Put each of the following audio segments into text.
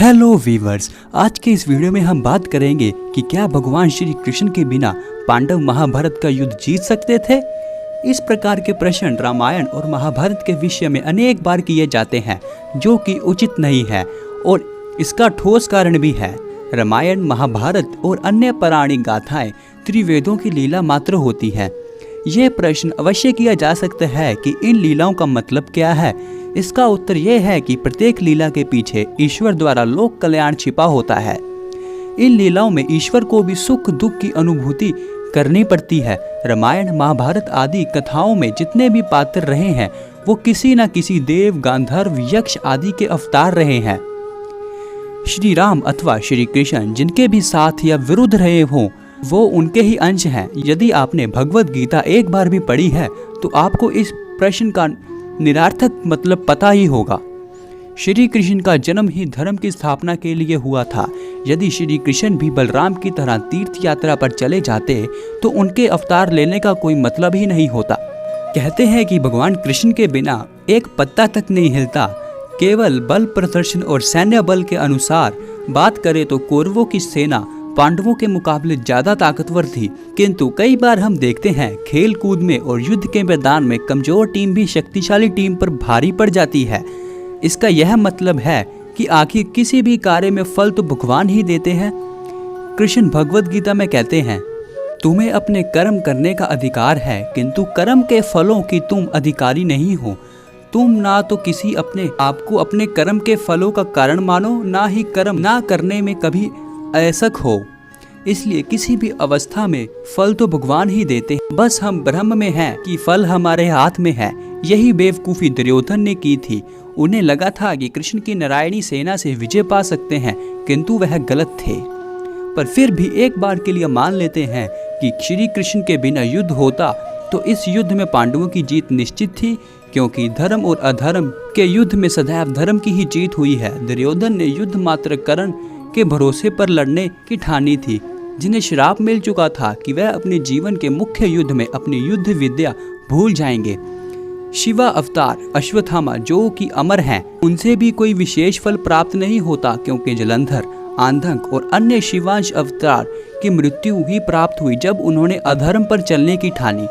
Hello viewers, आज के इस वीडियो में हम बात करेंगे कि क्या भगवान श्री कृष्ण के बिना पांडव महाभारत का युद्ध जीत सकते थे। इस प्रकार के प्रश्न रामायण और महाभारत के विषय में अनेक बार किए जाते हैं, जो कि उचित नहीं है और इसका ठोस कारण भी है। रामायण, महाभारत और अन्य पौराणिक गाथाएं त्रिवेदों की लीला मात्र होती है। यह प्रश्न अवश्य किया जा सकता है कि इन लीलाओं का मतलब क्या है। इसका उत्तर यह है कि प्रत्येक लीला के पीछे ईश्वर द्वारा लोक कल्याण छिपा होता है। इन लीलाओं में ईश्वर को भी सुख दुख की अनुभूति करनी पड़ती है। रामायण, महाभारत आदि कथाओं में जितने भी पात्र रहे हैं वो किसी न किसी देव, गांधर्व, यक्ष आदि के अवतार रहे हैं। श्री राम अथवा श्री कृष्ण जिनके भी साथ या विरुद्ध रहे हों, वो उनके ही अंश हैं। यदि आपने भगवत गीता एक बार भी पढ़ी है तो आपको इस प्रश्न का निरर्थक मतलब पता ही होगा। श्री कृष्ण का जन्म ही धर्म की स्थापना के लिए हुआ था। यदि श्री कृष्ण भी बलराम की तरह तीर्थ यात्रा पर चले जाते तो उनके अवतार लेने का कोई मतलब ही नहीं होता। कहते हैं कि भगवान कृष्ण के बिना एक पत्ता तक नहीं हिलता। केवल बल प्रदर्शन और सैन्य बल के अनुसार बात करें तो कौरवों की सेना पांडवों के मुकाबले ज्यादा ताकतवर थी, किंतु कई बार हम देखते हैं खेल कूद में और युद्ध के मैदान में कमजोर टीम भी शक्तिशाली टीम पर भारी पड़ जाती है। इसका यह मतलब है कि आखिर किसी भी कार्य में फल तो भगवान ही देते हैं। कृष्ण भगवत गीता में कहते हैं, तुम्हें अपने कर्म करने का अधिकार है, किंतु कर्म के फलों की तुम अधिकारी नहीं हो। तुम ना तो किसी अपने आप को अपने कर्म के फलों का कारण मानो, ना ही कर्म ना करने में कभी असक हो। इसलिए किसी भी अवस्था में फल तो भगवान ही देते हैं। बस हम भ्रम में हैं कि फल हमारे हाथ में है। यही बेवकूफ़ी दुर्योधन ने की थी। उन्हें लगा था कि कृष्ण की नारायणी सेना से विजय पा सकते हैं, किंतु वह गलत थे। पर फिर भी एक बार के लिए मान लेते हैं कि श्री कृष्ण के बिना युद्ध होता तो इस युद्ध में पांडवों की जीत निश्चित थी, क्योंकि धर्म और अधर्म के युद्ध में सदैव धर्म की ही जीत हुई है। दुर्योधन ने युद्ध मात्र कर्ण के भरोसे पर लड़ने की ठानी थी, जिन्हें श्राप मिल चुका था कि वह अपने जीवन के मुख्य युद्ध में अपनी युद्ध विद्या भूल जाएंगे। शिवा अवतार अश्वत्थामा जो कि अमर हैं, उनसे भी कोई विशेष फल प्राप्त नहीं होता, क्योंकि जलंधर, आंधक और अन्य शिवांश अवतार की मृत्यु ही प्राप्त हुई जब उन्होंने अधर्म पर चलने की ठानी।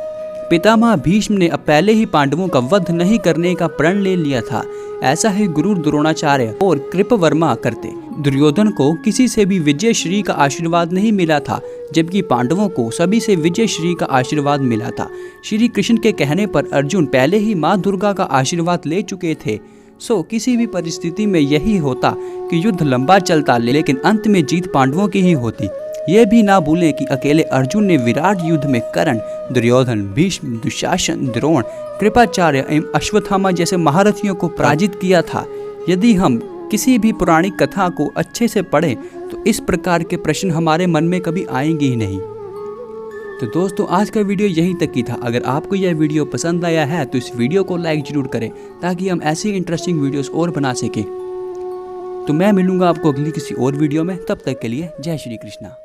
पितामह भीष्म ने पहले ही पांडवों का वध नहीं करने का प्रण ले लिया था। ऐसा ही गुरु द्रोणाचार्य और कृपवर्मा करते। दुर्योधन को किसी से भी विजय श्री का आशीर्वाद नहीं मिला था, जबकि पांडवों को सभी से विजय श्री का आशीर्वाद मिला था। श्री कृष्ण के कहने पर अर्जुन पहले ही माँ दुर्गा का आशीर्वाद ले चुके थे। सो किसी भी परिस्थिति में यही होता कि युद्ध लंबा चलता, लेकिन अंत में जीत पांडवों की ही होती। ये भी ना भूलें कि अकेले अर्जुन ने विराट युद्ध में कर्ण, दुर्योधन, भीष्म, दुशासन, द्रोण, कृपाचार्य एवं अश्वत्थामा जैसे महारथियों को पराजित किया था। यदि हम किसी भी पौराणिक कथा को अच्छे से पढ़ें तो इस प्रकार के प्रश्न हमारे मन में कभी आएंगे ही नहीं। तो दोस्तों, आज का वीडियो यहीं तक ही था। अगर आपको यह वीडियो पसंद आया है तो इस वीडियो को लाइक जरूर करें, ताकि हम ऐसी इंटरेस्टिंग वीडियोस और बना सकें। तो मैं मिलूंगा आपको अगली किसी और वीडियो में। तब तक के लिए जय श्री कृष्णा।